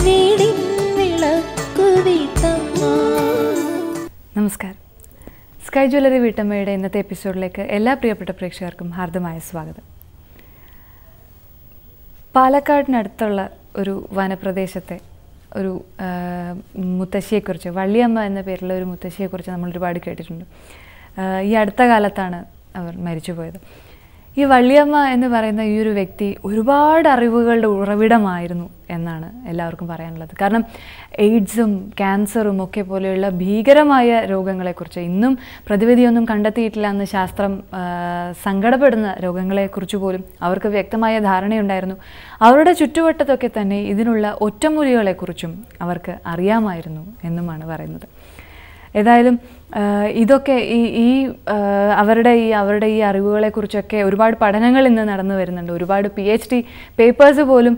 വീടിൻ വിളക്കു വീട്ടമ്മ. നമസ്കാരം. സ്കൈ ജ്വല്ലറി വീട്ടമ്മയുടെ ഇന്നത്തെ എപ്പിസോഡിലേക്ക് എല്ലാ പ്രിയപ്പെട്ട പ്രേക്ഷകർക്കും ഹാർദമായ സ്വാഗതം. പാലക്കാടിനടുത്തുള്ള ഒരു വനപ്രദേശത്തെ ഒരു മുത്തശ്ശിയെക്കുറിച്ച്, വള്ളിയമ്മ എന്ന പേരിലുള്ള ഒരു മുത്തശ്ശിയെക്കുറിച്ച് നമ്മൾ ഒരുപാട് കേട്ടിട്ടുണ്ട്. ഈ അടുത്ത കാലത്താണ് അവർ മരിച്ചുപോയത്. ഈ വള്ളിയമ്മ എന്ന് പറയുന്ന ഈ ഒരു വ്യക്തി ഒരുപാട് അറിവുകളുടെ ഉറവിടമായിരുന്നു എന്നാണ് എല്ലാവർക്കും പറയാനുള്ളത്. കാരണം എയ്ഡ്സും ക്യാൻസറും ഒക്കെ പോലെയുള്ള ഭീകരമായ രോഗങ്ങളെക്കുറിച്ച് ഇന്നും പ്രതിവിധിയൊന്നും കണ്ടെത്തിയിട്ടില്ല എന്ന് ശാസ്ത്രം സങ്കടപ്പെടുന്ന രോഗങ്ങളെക്കുറിച്ച് പോലും അവർക്ക് വ്യക്തമായ ധാരണയുണ്ടായിരുന്നു. അവരുടെ ചുറ്റുവട്ടത്തൊക്കെ തന്നെ ഇതിനുള്ള ഒറ്റമൂലികളെക്കുറിച്ചും അവർക്ക് അറിയാമായിരുന്നു എന്നുമാണ് പറയുന്നത്. ഏതായാലും ഇതൊക്കെ അവരുടെ ഈ അറിവുകളെക്കുറിച്ചൊക്കെ ഒരുപാട് പഠനങ്ങൾ ഇന്ന് നടന്നു വരുന്നുണ്ട്. ഒരുപാട് PhD പേപ്പേഴ്സ് പോലും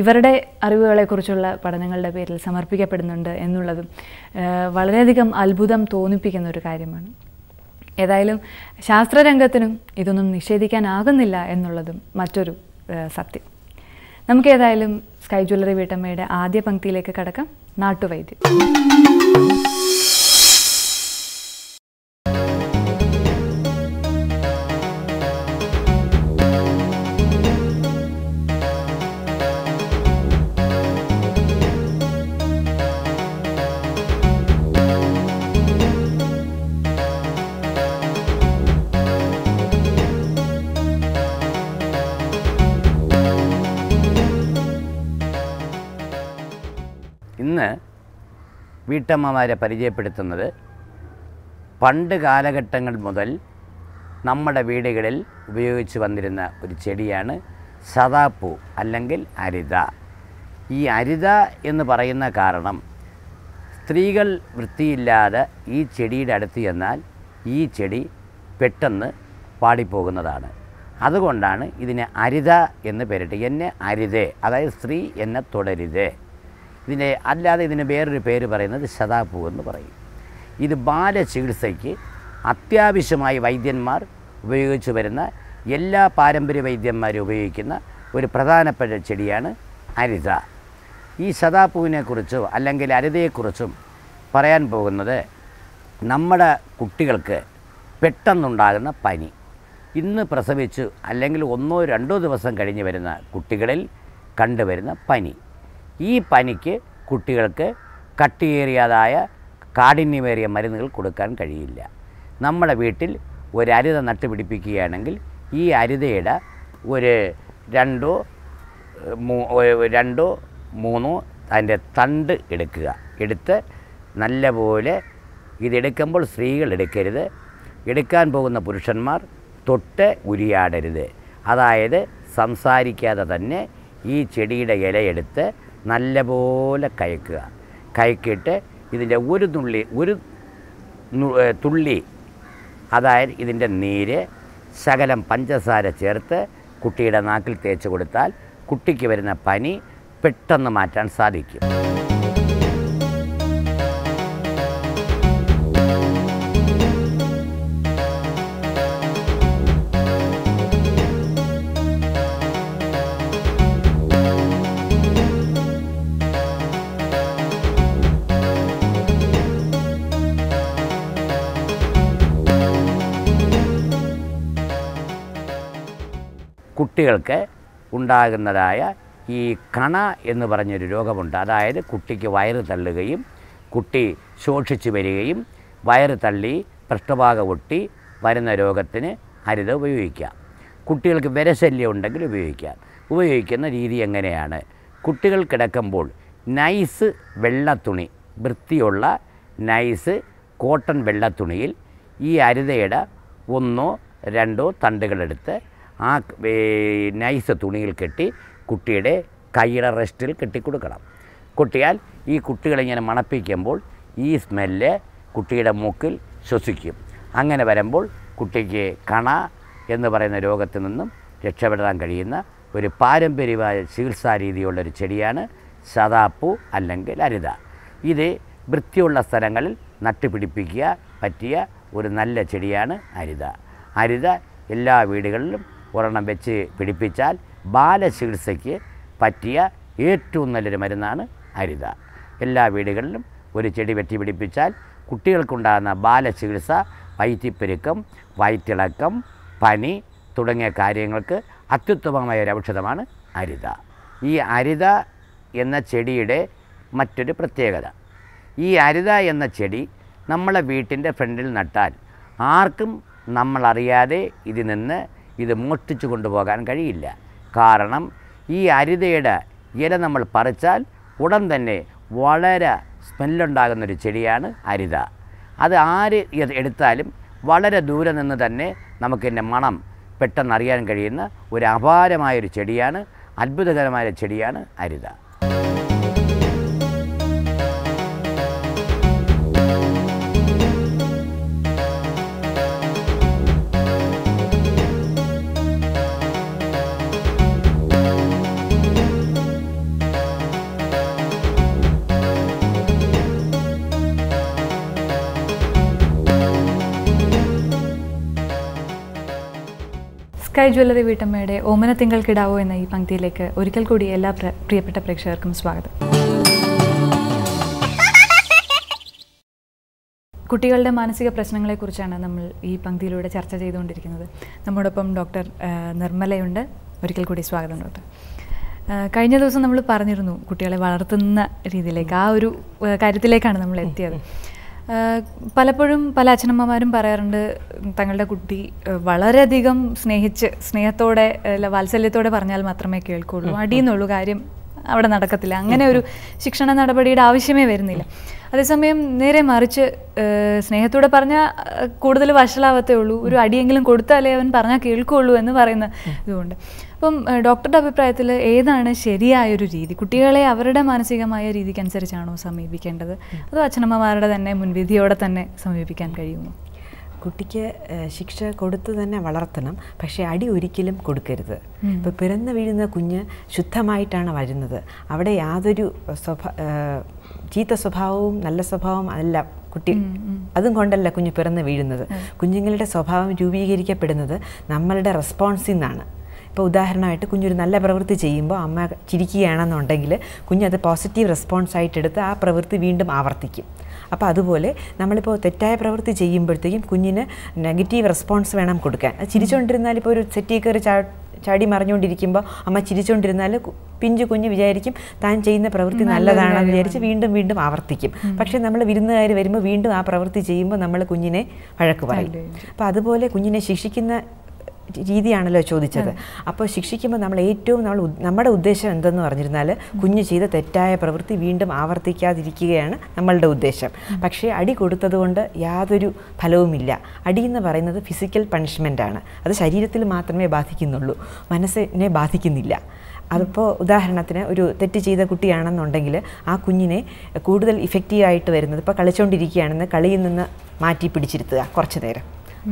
ഇവരുടെ അറിവുകളെക്കുറിച്ചുള്ള പഠനങ്ങളുടെ പേരിൽ സമർപ്പിക്കപ്പെടുന്നുണ്ട് എന്നുള്ളതും വളരെയധികം അത്ഭുതം തോന്നിപ്പിക്കുന്ന ഒരു കാര്യമാണ്. ഏതായാലും ശാസ്ത്രരംഗത്തിനും ഇതൊന്നും നിഷേധിക്കാനാകുന്നില്ല എന്നുള്ളതും മറ്റൊരു സത്യം. നമുക്ക് ഏതായാലും സ്കൈ ജ്വല്ലറി വീട്ടമ്മയുടെ ആദ്യ പങ്ക്തിയിലേക്ക് കടക്കാം. നാട്ടുവൈദ്യം. ഇന്ന് വീട്ടമ്മമാരെ പരിചയപ്പെടുത്തുന്നത് പണ്ട് കാലഘട്ടങ്ങൾ മുതൽ നമ്മുടെ വീടുകളിൽ ഉപയോഗിച്ച് വന്നിരുന്ന ഒരു ചെടിയാണ് സദാപ്പൂ അല്ലെങ്കിൽ അരിത. ഈ അരിത എന്ന് പറയുന്ന കാരണം സ്ത്രീകൾ വൃത്തിയില്ലാതെ ഈ ചെടിയുടെ അടുത്ത് ചെന്നാൽ ഈ ചെടി പെട്ടെന്ന് പാടിപ്പോകുന്നതാണ്. അതുകൊണ്ടാണ് ഇതിനെ അരിത എന്ന് പേരിട്ട്. എന്നെ അരിതേ, അതായത് സ്ത്രീ എന്നെ തുടരുതേ. അല്ലാതെ ഇതിന് വേറൊരു പേര് പറയുന്നത് സദാപ്പൂ എന്ന് പറയും. ഇത് ബാലചികിത്സയ്ക്ക് അത്യാവശ്യമായി വൈദ്യന്മാർ ഉപയോഗിച്ച് വരുന്ന, എല്ലാ പാരമ്പര്യ വൈദ്യന്മാരും ഉപയോഗിക്കുന്ന ഒരു പ്രധാനപ്പെട്ട ചെടിയാണ് അരിത. ഈ സദാപ്പൂവിനെക്കുറിച്ചോ അല്ലെങ്കിൽ അരിതയെക്കുറിച്ചും പറയാൻ പോകുന്നത് നമ്മുടെ കുട്ടികൾക്ക് പെട്ടെന്നുണ്ടാകുന്ന പനി, ഇന്ന് പ്രസവിച്ചു അല്ലെങ്കിൽ 1-2 ദിവസം കഴിഞ്ഞ് വരുന്ന കുട്ടികളിൽ കണ്ടുവരുന്ന പനി. ഈ പനിക്ക് കുട്ടികൾക്ക് കട്ടിയേറിയതായ കാഠിന്യമേറിയ മരുന്നുകൾ കൊടുക്കാൻ കഴിയില്ല. നമ്മുടെ വീട്ടിൽ ഒരു അരിത നട്ടുപിടിപ്പിക്കുകയാണെങ്കിൽ ഈ അരിതയുടെ ഒരു 2-3 അതിൻ്റെ തണ്ട് എടുത്ത് നല്ലപോലെ ഇതെടുക്കുമ്പോൾ സ്ത്രീകൾ എടുക്കരുത്, എടുക്കാൻ പോകുന്ന പുരുഷന്മാർ തൊട്ട് ഉരിയാടരുത്. അതായത് സംസാരിക്കാതെ തന്നെ ഈ ചെടിയുടെ ഇലയെടുത്ത് നല്ലപോലെ കയക്കിയിട്ട് ഇതിൻ്റെ ഒരു തുള്ളി, അതായത് ഇതിൻ്റെ നീര് ശകലം പഞ്ചസാര ചേർത്ത് കുട്ടിയുടെ നാക്കിൽ തേച്ച് കൊടുത്താൽ കുട്ടിക്ക് വരുന്ന പനി പെട്ടെന്ന് മാറ്റാൻ സാധിക്കും. കുട്ടികൾക്ക് ഉണ്ടാകുന്നതായ ഈ കണ എന്ന് പറഞ്ഞൊരു രോഗമുണ്ട്. അതായത് കുട്ടിക്ക് വയറ് തള്ളുകയും കുട്ടി ശോഷിച്ചു വരികയും വയറ് തള്ളി പൃഷ്ഠഭാഗം ഒട്ടി വരുന്ന രോഗത്തിന് അരിത ഉപയോഗിക്കാം. കുട്ടികൾക്ക് വിരശല്യം ഉണ്ടെങ്കിൽ ഉപയോഗിക്കുന്ന രീതി എങ്ങനെയാണ്? കുട്ടികൾ കിടക്കുമ്പോൾ നൈസ് വെള്ളത്തുണി, വൃത്തിയുള്ള നൈസ് കോട്ടൺ വെള്ളത്തുണിയിൽ ഈ അരിതയുടെ 1-2 തണ്ടുകളെടുത്ത് ആ നൈസ് തുണിയിൽ കെട്ടി കുട്ടിയുടെ കൈയുടെ റെസ്റ്റിൽ കെട്ടിക്കൊടുക്കണം. കൊട്ടിയാൽ ഈ കുട്ടികളിങ്ങനെ മണപ്പിക്കുമ്പോൾ ഈ സ്മെല്ല് കുട്ടിയുടെ മൂക്കിൽ ശ്വസിക്കും. അങ്ങനെ വരുമ്പോൾ കുട്ടിക്ക് കണ എന്ന് പറയുന്ന രോഗത്തിൽ നിന്നും രക്ഷപ്പെടാൻ കഴിയുന്ന ഒരു പാരമ്പര്യമായ ചികിത്സാ രീതിയുള്ളൊരു ചെടിയാണ് സദാപ്പൂ അല്ലെങ്കിൽ അരിത. ഇത് വൃത്തിയുള്ള സ്ഥലങ്ങളിൽ നട്ടുപിടിപ്പിക്കുക പറ്റിയ ഒരു നല്ല ചെടിയാണ് അരിത. അരിത എല്ലാ വീടുകളിലും ഒരെണ്ണം വെച്ച് പിടിപ്പിച്ചാൽ ബാലചികിത്സയ്ക്ക് പറ്റിയ ഏറ്റവും നല്ലൊരു മരുന്നാണ് അരിത. എല്ലാ വീടുകളിലും ഒരു ചെടി വെട്ടിപ്പിടിപ്പിച്ചാൽ കുട്ടികൾക്കുണ്ടാകുന്ന ബാലചികിത്സ, വയറ്റിപ്പെരുക്കം, വയറ്റിളക്കം, പനി തുടങ്ങിയ കാര്യങ്ങൾക്ക് അത്യുത്തമമായ ഒരു ഔഷധമാണ് അരിത. ഈ അരിത എന്ന ചെടിയുടെ മറ്റൊരു പ്രത്യേകത, ഈ അരിത എന്ന ചെടി നമ്മളെ വീട്ടിൻ്റെ ഫ്രണ്ടിൽ നട്ടാൽ ആർക്കും നമ്മളറിയാതെ ഇതിൽ നിന്ന് ഇത് മോഷ്ടിച്ചു കൊണ്ടുപോകാൻ കഴിയില്ല. കാരണം ഈ അരിതയുടെ ഇല നമ്മൾ പറിച്ചാൽ ഉടൻ തന്നെ വളരെ സ്മെല്ലുണ്ടാകുന്നൊരു ചെടിയാണ് അരിത. അത് ആര് എടുത്താലും വളരെ ദൂരെ നിന്ന് തന്നെ നമുക്കിതിൻ്റെ മണം പെട്ടെന്ന് അറിയാൻ കഴിയുന്ന ഒരു അപാരമായൊരു ചെടിയാണ്, അത്ഭുതകരമായ ചെടിയാണ് അരിത. സ്കൈ ജ്വല്ലറി വീട്ടമ്മയുടെ ഓമന തിങ്കൾക്കിടാവോ എന്ന ഈ പങ്ക്തിയിലേക്ക് ഒരിക്കൽ കൂടി എല്ലാ പ്രിയപ്പെട്ട പ്രേക്ഷകർക്കും സ്വാഗതം. കുട്ടികളുടെ മാനസിക പ്രശ്നങ്ങളെക്കുറിച്ചാണ് നമ്മൾ ഈ പങ്ക്തിയിലൂടെ ചർച്ച ചെയ്തുകൊണ്ടിരിക്കുന്നത്. നമ്മോടൊപ്പം ഡോക്ടർ നിർമ്മലയുണ്ട്. ഒരിക്കൽ കൂടി സ്വാഗതം ഡോക്ടർ. കഴിഞ്ഞ ദിവസം നമ്മൾ പറഞ്ഞിരുന്നു കുട്ടികളെ വളർത്തുന്ന രീതിയിലേക്ക്, ആ ഒരു കാര്യത്തിലേക്കാണ് നമ്മൾ എത്തിയത്. പലപ്പോഴും പല അച്ഛനമ്മമാരും പറയാറുണ്ട് തങ്ങളുടെ കുട്ടി വളരെയധികം സ്നേഹത്തോടെ വാത്സല്യത്തോടെ പറഞ്ഞാൽ മാത്രമേ കേൾക്കുള്ളൂ, അടിയെന്നുള്ളൂ, കാര്യം അവിടെ നടക്കത്തില്ല, അങ്ങനെ ഒരു ശിക്ഷണ നടപടിയുടെ ആവശ്യമേ വരുന്നില്ല. അതേസമയം നേരെ മറിച്ച് സ്നേഹത്തോടെ പറഞ്ഞാൽ കൂടുതൽ വഷളാവത്തേ ഉള്ളൂ, ഒരു അടിയെങ്കിലും കൊടുത്താലേ അവൻ പറഞ്ഞാൽ കേൾക്കുള്ളൂ എന്ന് പറയുന്ന ഇതുകൊണ്ട്. അപ്പം ഡോക്ടറുടെ അഭിപ്രായത്തിൽ ഏതാണ് ശരിയായൊരു രീതി? കുട്ടികളെ അവരുടെ മാനസികമായ രീതിക്കനുസരിച്ചാണോ സമീപിക്കേണ്ടത്, അതോ അച്ഛനമ്മമാരുടെ തന്നെ മുൻവിധിയോടെ തന്നെ സമീപിക്കാൻ കഴിയുമോ? കുട്ടിക്ക് ശിക്ഷ കൊടുത്തു തന്നെ വളർത്തണം, പക്ഷേ അടി ഒരിക്കലും കൊടുക്കരുത്. ഇപ്പോൾ പിറന്നു വീഴുന്ന കുഞ്ഞ് ശുദ്ധമായിട്ടാണ് വരുന്നത്. അവിടെ യാതൊരു ചീത്ത സ്വഭാവവും നല്ല സ്വഭാവവും അല്ല കുട്ടി, അതും കൊണ്ടല്ല കുഞ്ഞ് പിറന്നു വീഴുന്നത്. കുഞ്ഞുങ്ങളുടെ സ്വഭാവം രൂപീകരിക്കപ്പെടുന്നത് നമ്മളുടെ റെസ്പോൺസിൽ നിന്നാണ്. ഇപ്പോൾ ഉദാഹരണമായിട്ട് കുഞ്ഞൊരു നല്ല പ്രവൃത്തി ചെയ്യുമ്പോൾ അമ്മ ചിരിക്കുകയാണെന്നുണ്ടെങ്കിൽ കുഞ്ഞത് പോസിറ്റീവ് റെസ്പോൺസായിട്ടെടുത്ത് ആ പ്രവൃത്തി വീണ്ടും ആവർത്തിക്കും. അപ്പോൾ അതുപോലെ നമ്മളിപ്പോൾ തെറ്റായ പ്രവൃത്തി ചെയ്യുമ്പോഴത്തേക്കും കുഞ്ഞിന് നെഗറ്റീവ് റെസ്പോൺസ് വേണം കൊടുക്കാൻ. അത് ചിരിച്ചുകൊണ്ടിരുന്നാൽ ഇപ്പോൾ ഒരു സെറ്റിൽ കയറി ചാടി മറിഞ്ഞുകൊണ്ടിരിക്കുമ്പോൾ അമ്മ ചിരിച്ചുകൊണ്ടിരുന്നാൽ പിഞ്ചു കുഞ്ഞ് വിചാരിക്കും താൻ ചെയ്യുന്ന പ്രവൃത്തി നല്ലതാണെന്ന് വിചാരിച്ച് വീണ്ടും വീണ്ടും ആവർത്തിക്കും. പക്ഷേ നമ്മൾ വിരുന്നുകാർ വരുമ്പോൾ വീണ്ടും ആ പ്രവൃത്തി ചെയ്യുമ്പോൾ നമ്മൾ കുഞ്ഞിനെ വഴക്ക് പറയും. അപ്പോൾ അതുപോലെ കുഞ്ഞിനെ ശിക്ഷിക്കുന്ന രീതിയാണല്ലോ ചോദിച്ചത്. അപ്പോൾ ശിക്ഷിക്കുമ്പോൾ നമ്മുടെ ഉദ്ദേശം എന്തെന്ന് പറഞ്ഞിരുന്നാൽ കുഞ്ഞ് ചെയ്ത തെറ്റായ പ്രവൃത്തി വീണ്ടും ആവർത്തിക്കാതിരിക്കുകയാണ് നമ്മളുടെ ഉദ്ദേശം. പക്ഷേ അടി കൊടുത്തതുകൊണ്ട് യാതൊരു ഫലവുമില്ല. അടി എന്ന് പറയുന്നത് ഫിസിക്കൽ പണിഷ്മെൻ്റാണ്. അത് ശരീരത്തിൽ മാത്രമേ ബാധിക്കുന്നുള്ളൂ, മനസ്സിനെ ബാധിക്കുന്നില്ല. അതിപ്പോൾ ഉദാഹരണത്തിന് ഒരു തെറ്റ് ചെയ്ത കുട്ടിയാണെന്നുണ്ടെങ്കിൽ ആ കുഞ്ഞിനെ കൂടുതൽ ഇഫക്റ്റീവായിട്ട് വരുന്നത് ഇപ്പോൾ കളിച്ചുകൊണ്ടിരിക്കുകയാണെന്ന് കളിയിൽ നിന്ന് മാറ്റി പിടിച്ചിരുത്തുക കുറച്ച് നേരം.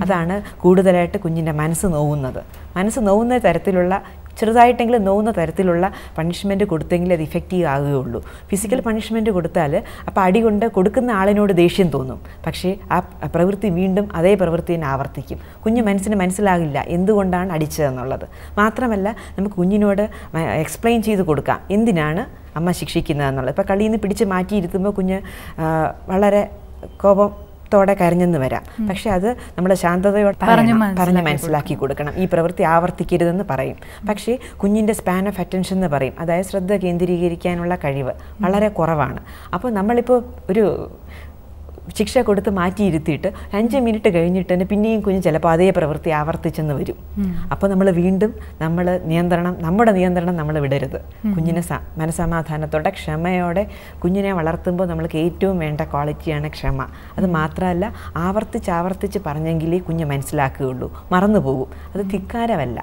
അതാണ് കൂടുതലായിട്ട് കുഞ്ഞിൻ്റെ മനസ്സ് നോവുന്ന തരത്തിലുള്ള, ചെറുതായിട്ടെങ്കിലും നോവുന്ന തരത്തിലുള്ള പണിഷ്മെൻറ്റ് കൊടുത്തെങ്കിൽ അത് ഇഫക്റ്റീവ് ആകുകയുള്ളൂ. ഫിസിക്കൽ പണിഷ്മെൻറ്റ് കൊടുത്താൽ അപ്പോൾ അടി കൊണ്ട് കൊടുക്കുന്ന ആളിനോട് ദേഷ്യം തോന്നും, പക്ഷേ ആ പ്രവൃത്തി വീണ്ടും അതേ പ്രവൃത്തി തന്നെ ആവർത്തിക്കും. കുഞ്ഞ് മനസ്സിലാകില്ല എന്തുകൊണ്ടാണ് അടിച്ചതെന്നുള്ളത്. മാത്രമല്ല നമുക്ക് കുഞ്ഞിനോട് എക്സ്പ്ലെയിൻ ചെയ്ത് കൊടുക്കാം എന്തിനാണ് അമ്മ ശിക്ഷിക്കുന്നതെന്നുള്ളത്. ഇപ്പോൾ കളിയിൽ നിന്ന് പിടിച്ച് മാറ്റിയിരുത്തുമ്പോൾ കുഞ്ഞ് വളരെ കോപത്തോടെ കരഞ്ഞെന്ന് വരാം, പക്ഷെ അത് നമ്മൾ ശാന്തതയോടെ പറഞ്ഞ് മനസ്സിലാക്കി കൊടുക്കണം. ഈ പ്രവൃത്തി ആവർത്തിക്കരുതെന്ന് പറയും. പക്ഷേ കുഞ്ഞിൻ്റെ സ്പാൻ ഓഫ് അറ്റൻഷൻ എന്ന് പറയും, അതായത് ശ്രദ്ധ കേന്ദ്രീകരിക്കാനുള്ള കഴിവ് വളരെ കുറവാണ്. അപ്പോൾ നമ്മളിപ്പോൾ ഒരു ശിക്ഷ കൊടുത്ത് മാറ്റിയിരുത്തിയിട്ട് 5 മിനിറ്റ് കഴിഞ്ഞിട്ട് തന്നെ പിന്നെയും കുഞ്ഞ് ചിലപ്പോൾ അതേ പ്രവൃത്തി ആവർത്തിച്ചെന്ന് വരും. അപ്പോൾ നമ്മൾ വീണ്ടും നമ്മുടെ നിയന്ത്രണം നമ്മൾ വിടരുത്. കുഞ്ഞിനെ മനസമാധാനത്തോടെ ക്ഷമയോടെ കുഞ്ഞിനെ വളർത്തുമ്പോൾ നമ്മൾക്ക് ഏറ്റവും വേണ്ട ക്വാളിറ്റിയാണ് ക്ഷമ. അത് മാത്രമല്ല ആവർത്തിച്ച് പറഞ്ഞെങ്കിലേ കുഞ്ഞ് മനസ്സിലാക്കുകയുള്ളൂ, മറന്നു പോകും. അത് ധിക്കാരമല്ല.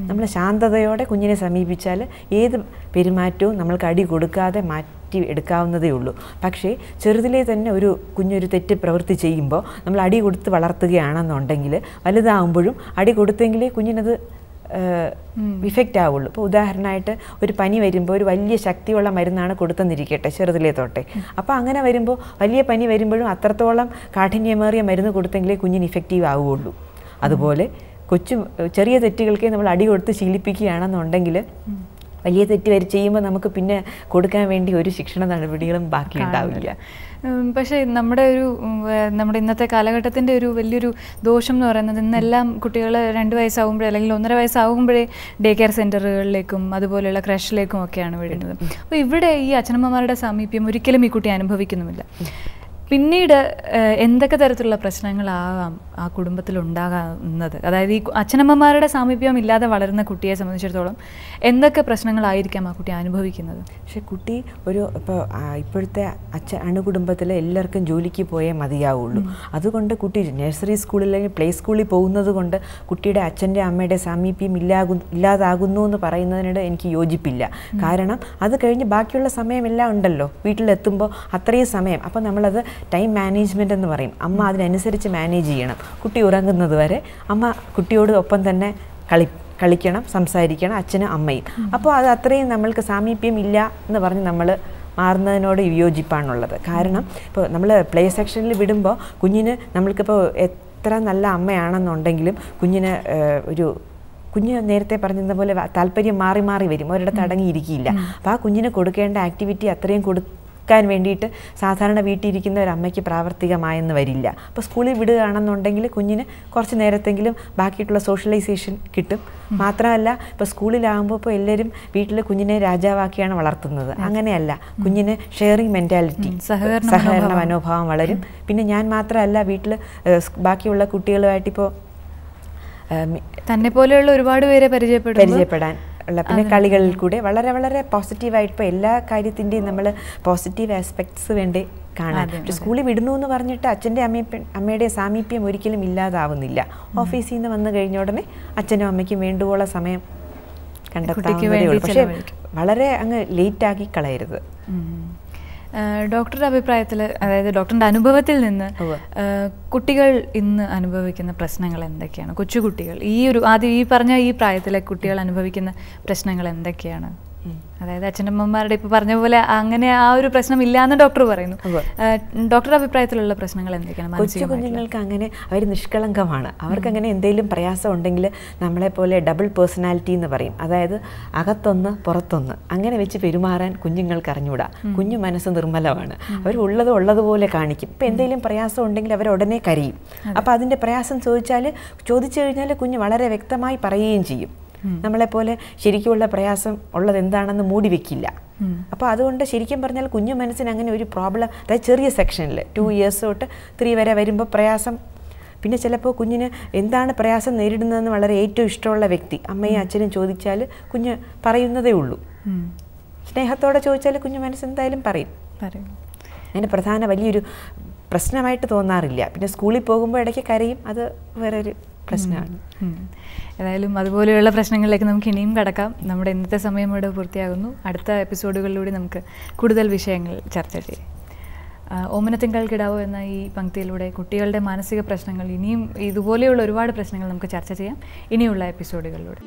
നമ്മൾ ശാന്തതയോടെ കുഞ്ഞിനെ സമീപിച്ചാൽ ഏത് പെരുമാറ്റവും നമ്മൾക്ക് അടി കൊടുക്കാതെ മാറ്റി എടുക്കാവുന്നതേ ഉള്ളൂ. പക്ഷേ ചെറുതിലേ തന്നെ കുഞ്ഞൊരു തെറ്റ് പ്രവൃത്തി ചെയ്യുമ്പോൾ നമ്മൾ അടി കൊടുത്ത് വളർത്തുകയാണെന്നുണ്ടെങ്കിൽ വലുതാകുമ്പോഴും അടി കൊടുത്തെങ്കിലേ കുഞ്ഞിനത് ഇഫക്റ്റ് ആവുള്ളൂ. ഇപ്പോൾ ഉദാഹരണമായിട്ട് ഒരു പനി വരുമ്പോൾ ഒരു വലിയ ശക്തിയുള്ള മരുന്നാണ് കൊടുത്തെന്നിരിക്കട്ടെ ചെറുതിലേ തൊട്ടേ. അപ്പോൾ അങ്ങനെ വരുമ്പോൾ വലിയ പനി വരുമ്പോഴും അത്രത്തോളം കാഠിന്യമേറിയ മരുന്ന് കൊടുത്തെങ്കിലേ കുഞ്ഞിന് ഇഫക്റ്റീവ് ആവുകയുള്ളൂ. അതുപോലെ ചെറിയ തെറ്റുകൾക്കേ നമ്മൾ അടി കൊടുത്ത് ശീലിപ്പിക്കുകയാണെന്നുണ്ടെങ്കിൽ വലിയ തെറ്റ് ചെയ്യുമ്പോൾ നമുക്ക് പിന്നെ കൊടുക്കാൻ വേണ്ടി ഒരു ശിക്ഷണ നടപടികളും ബാക്കി ഉണ്ടാവില്ല. പക്ഷേ നമ്മുടെ ഇന്നത്തെ കാലഘട്ടത്തിൻ്റെ ഒരു വലിയൊരു ദോഷം എന്ന് പറയുന്നത് ഇന്നെല്ലാം കുട്ടികൾ 2 വയസ്സാകുമ്പോഴേ അല്ലെങ്കിൽ 1.5 വയസ്സാകുമ്പോഴേ ഡേ കെയർ സെൻ്ററുകളിലേക്കും അതുപോലെയുള്ള ക്രഷിലേക്കും ഒക്കെയാണ് വീഴുന്നത്. അപ്പോൾ ഇവിടെ ഈ അച്ഛനമ്മമാരുടെ സാമീപ്യം ഒരിക്കലും ഈ കുട്ടി അനുഭവിക്കുന്നുമില്ല. പിന്നീട് എന്തൊക്കെ തരത്തിലുള്ള പ്രശ്നങ്ങളാകാം ആ കുടുംബത്തിൽ ഉണ്ടാകുന്നത്? അതായത് ഈ അച്ഛനമ്മമാരുടെ സാമീപ്യം ഇല്ലാതെ വളരുന്ന കുട്ടിയെ സംബന്ധിച്ചിടത്തോളം എന്തൊക്കെ പ്രശ്നങ്ങളായിരിക്കാം ആ കുട്ടി അനുഭവിക്കുന്നത്? പക്ഷെ കുട്ടി ഇപ്പോഴത്തെ അണുകുടുംബത്തിലെ എല്ലാവർക്കും ജോലിക്ക് പോയേ മതിയാവുള്ളൂ. അതുകൊണ്ട് കുട്ടി നഴ്സറി സ്കൂളിൽ അല്ലെങ്കിൽ പ്ലേ സ്കൂളിൽ പോകുന്നത് കൊണ്ട് കുട്ടിയുടെ അച്ഛൻ്റെ അമ്മയുടെ സാമീപ്യം ഇല്ലാതാകുന്നു എന്ന് പറയുന്നതിനോട് എനിക്ക് യോജിപ്പില്ല. കാരണം അത് കഴിഞ്ഞ് ബാക്കിയുള്ള സമയമെല്ലാം ഉണ്ടല്ലോ, വീട്ടിലെത്തുമ്പോൾ അത്രയും സമയം. അപ്പോൾ നമ്മളത് ടൈം മാനേജ്മെൻറ്റ് എന്ന് പറയും. അമ്മ അതിനനുസരിച്ച് മാനേജ് ചെയ്യണം. കുട്ടി ഉറങ്ങുന്നത് വരെ അമ്മ കുട്ടിയോട് ഒപ്പം തന്നെ കളിക്കണം, സംസാരിക്കണം, അച്ഛനും അമ്മയും. അപ്പോൾ അത് അത്രയും നമ്മൾക്ക് സാമീപ്യം ഇല്ല എന്ന് പറഞ്ഞ് നമ്മൾ മാറുന്നതിനോട് വിയോജിപ്പാണുള്ളത്. കാരണം ഇപ്പോൾ നമ്മൾ പ്ലേ സെക്ഷനിൽ വിടുമ്പോൾ കുഞ്ഞിന് നമ്മൾക്കിപ്പോൾ എത്ര നല്ല അമ്മയാണെന്നുണ്ടെങ്കിലും കുഞ്ഞ് നേരത്തെ പറഞ്ഞതുപോലെ താല്പര്യം മാറി മാറി വരും, ഒരിടത്ത് അടങ്ങിയിരിക്കില്ല. അപ്പോൾ ആ കുഞ്ഞിന് കൊടുക്കേണ്ട ആക്ടിവിറ്റി അത്രയും കൊടുക്കാൻ വേണ്ടിയിട്ട് സാധാരണ വീട്ടിലിരിക്കുന്ന ഒരു അമ്മയ്ക്ക് പ്രാവർത്തികമായെന്ന് വരില്ല. അപ്പോൾ സ്കൂളിൽ വിടുകയാണെന്നുണ്ടെങ്കിൽ കുഞ്ഞിന് കുറച്ച് നേരത്തെങ്കിലും ബാക്കിയിട്ടുള്ള സോഷ്യലൈസേഷൻ കിട്ടും. മാത്രമല്ല ഇപ്പോൾ സ്കൂളിലാകുമ്പോൾ ഇപ്പോൾ എല്ലാവരും വീട്ടിൽ കുഞ്ഞിനെ രാജാവാക്കിയാണ് വളർത്തുന്നത്. അങ്ങനെയല്ല, കുഞ്ഞിന് ഷെയറിങ് മെൻറ്റാലിറ്റി, സഹകരണ മനോഭാവം വളരും. പിന്നെ ഞാൻ മാത്രമല്ല, വീട്ടിൽ ബാക്കിയുള്ള കുട്ടികളുമായിട്ടിപ്പോൾ തന്നെ പോലെയുള്ള ഒരുപാട് പേരെ പരിചയപ്പെടാൻ പിന്നെ കളികളിൽ കൂടെ വളരെ വളരെ പോസിറ്റീവായിട്ട് ഇപ്പോൾ എല്ലാ കാര്യത്തിൻ്റെയും നമ്മൾ പോസിറ്റീവ് ആസ്പെക്ട്സ് വേണ്ടി കാണാൻ. പക്ഷെ സ്കൂളിൽ വിടുന്നു എന്ന് പറഞ്ഞിട്ട് അച്ഛൻ്റെ അമ്മയുടെ സാമീപ്യം ഒരിക്കലും ഇല്ലാതാവുന്നില്ല. ഓഫീസിൽ നിന്ന് വന്നു കഴിഞ്ഞ ഉടനെ അച്ഛനും അമ്മയ്ക്കും വേണ്ടുവോളം സമയം കണ്ടെത്താവുന്നതേ ഉള്ളൂ. പക്ഷേ വളരെ അങ്ങ് ലേറ്റാക്കി കളയരുത്. ഡോക്ടറുടെ അഭിപ്രായത്തിൽ, അതായത് ഡോക്ടറിൻ്റെ അനുഭവത്തിൽ നിന്ന് കുട്ടികൾ ഇന്ന് അനുഭവിക്കുന്ന പ്രശ്നങ്ങൾ എന്തൊക്കെയാണ്? കൊച്ചുകുട്ടികൾ ആദ്യം ഈ പറഞ്ഞ ഈ പ്രായത്തിലെ കുട്ടികൾ അനുഭവിക്കുന്ന പ്രശ്നങ്ങൾ എന്തൊക്കെയാണ്? അതായത് അച്ഛനമ്മമാരുടെ ഇപ്പോൾ പറഞ്ഞ പോലെ അങ്ങനെ ആ ഒരു പ്രശ്നം ഇല്ലാന്ന് ഡോക്ടർ പറയുന്നു. ഡോക്ടറുടെ അഭിപ്രായത്തിലുള്ള പ്രശ്നങ്ങൾ എന്തൊക്കെയാണ്? കൊച്ചു കുഞ്ഞുങ്ങൾക്ക് അങ്ങനെ അവർ നിഷ്കളങ്കമാണ്. അവർക്കങ്ങനെ എന്തെങ്കിലും പ്രയാസം ഉണ്ടെങ്കിൽ നമ്മളെപ്പോലെ ഡബിൾ പേഴ്സണാലിറ്റി എന്ന് പറയും. അതായത് അകത്തൊന്ന് പുറത്തൊന്ന്, അങ്ങനെ വെച്ച് പെരുമാറാൻ കുഞ്ഞുങ്ങൾക്ക് അറിഞ്ഞൂടാ. കുഞ്ഞു മനസ്സ് നിർമ്മലമാണ്. അവർ ഉള്ളതുപോലെ കാണിക്കും. ഇപ്പം എന്തെങ്കിലും പ്രയാസം ഉണ്ടെങ്കിൽ അവർ ഉടനെ കരയും. അപ്പോൾ അതിൻ്റെ പ്രയാസം ചോദിച്ചു കഴിഞ്ഞാൽ കുഞ്ഞ് വളരെ വ്യക്തമായി പറയുകയും ചെയ്യും. നമ്മളെപ്പോലെ ശരിക്കുമുള്ള പ്രയാസം ഉള്ളത് എന്താണെന്ന് മൂടി വെക്കില്ല. അപ്പോൾ അതുകൊണ്ട് ശരിക്കും പറഞ്ഞാൽ കുഞ്ഞു മനസ്സിന് അങ്ങനെ ഒരു പ്രോബ്ലം, അതായത് ചെറിയ സെക്ഷനിൽ 2 years തൊട്ട് 3 വരെ വരുമ്പോൾ പ്രയാസം, പിന്നെ ചിലപ്പോൾ കുഞ്ഞിന് എന്താണ് പ്രയാസം നേരിടുന്നതെന്ന് വളരെ ഏറ്റവും ഇഷ്ടമുള്ള വ്യക്തി അമ്മയും അച്ഛനും ചോദിച്ചാൽ കുഞ്ഞ് പറയുന്നതേ ഉള്ളൂ. സ്നേഹത്തോടെ ചോദിച്ചാൽ കുഞ്ഞു മനസ്സ് എന്തായാലും പറയും. അങ്ങനെ പ്രധാന വലിയൊരു പ്രശ്നമായിട്ട് തോന്നാറില്ല. പിന്നെ സ്കൂളിൽ പോകുമ്പോൾ ഇടയ്ക്ക് കരയും, അത് വേറൊരു പ്രശ്നമാണ്. ഏതായാലും അതുപോലെയുള്ള പ്രശ്നങ്ങളിലേക്ക് നമുക്ക് ഇനിയും കടക്കാം. നമ്മുടെ ഇന്നത്തെ സമയം ഇവിടെ പൂർത്തിയാകുന്നു. അടുത്ത എപ്പിസോഡുകളിലൂടെ നമുക്ക് കൂടുതൽ വിഷയങ്ങൾ ചർച്ച ചെയ്യാം. ഓമനത്തിങ്കൾ കിടാവോ എന്ന ഈ പങ്ക്തിയിലൂടെ കുട്ടികളുടെ മാനസിക പ്രശ്നങ്ങൾ, ഇനിയും ഇതുപോലെയുള്ള ഒരുപാട് പ്രശ്നങ്ങൾ നമുക്ക് ചർച്ച ചെയ്യാം ഇനിയുള്ള എപ്പിസോഡുകളിലൂടെ.